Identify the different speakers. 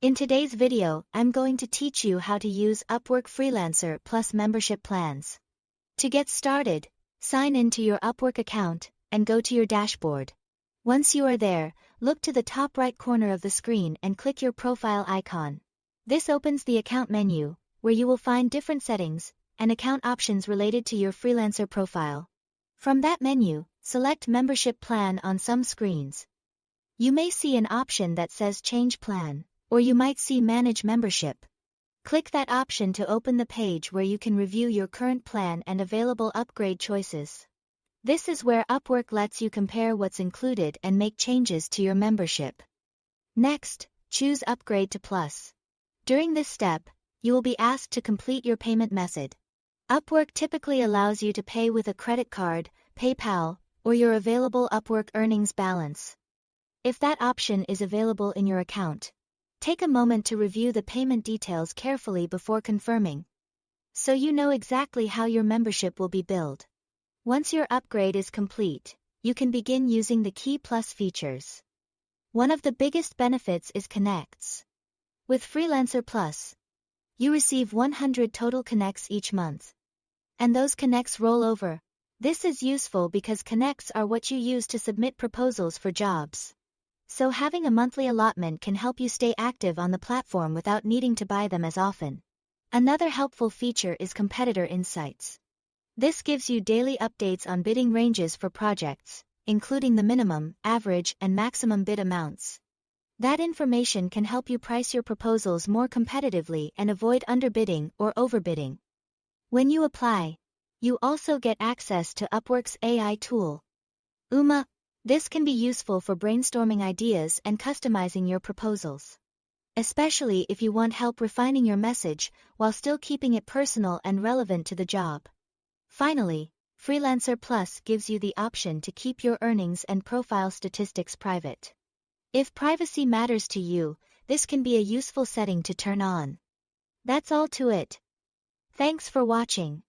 Speaker 1: In today's video, I'm going to teach you how to use Upwork Freelancer Plus membership plans. To get started, sign in to your Upwork account and go to your dashboard. Once you are there, look to the top right corner of the screen and click your profile icon. This opens the account menu, where you will find different settings and account options related to your freelancer profile. From that menu, select Membership Plan on some screens. You may see an option that says Change Plan, or you might see Manage Membership. Click that option to open the page where you can review your current plan and available upgrade choices. This is where Upwork lets you compare what's included and make changes to your membership. Next, choose Upgrade to Plus. During this step, you will be asked to complete your payment method. Upwork typically allows you to pay with a credit card, PayPal, or your available Upwork earnings balance. If that option is available in your account, take a moment to review the payment details carefully before confirming, so you know exactly how your membership will be billed. Once your upgrade is complete, you can begin using the key Plus features. One of the biggest benefits is connects. With Freelancer Plus, you receive 100 total connects each month. And those connects roll over. This is useful because connects are what you use to submit proposals for jobs. So having a monthly allotment can help you stay active on the platform without needing to buy them as often. Another helpful feature is competitor insights. This gives you daily updates on bidding ranges for projects, including the minimum, average, and maximum bid amounts. That information can help you price your proposals more competitively and avoid underbidding or overbidding. When you apply, you also get access to Upwork's AI tool, Uma. This can be useful for brainstorming ideas and customizing your proposals, especially if you want help refining your message while still keeping it personal and relevant to the job. Finally, Freelancer Plus gives you the option to keep your earnings and profile statistics private. If privacy matters to you, this can be a useful setting to turn on. That's all to it. Thanks for watching.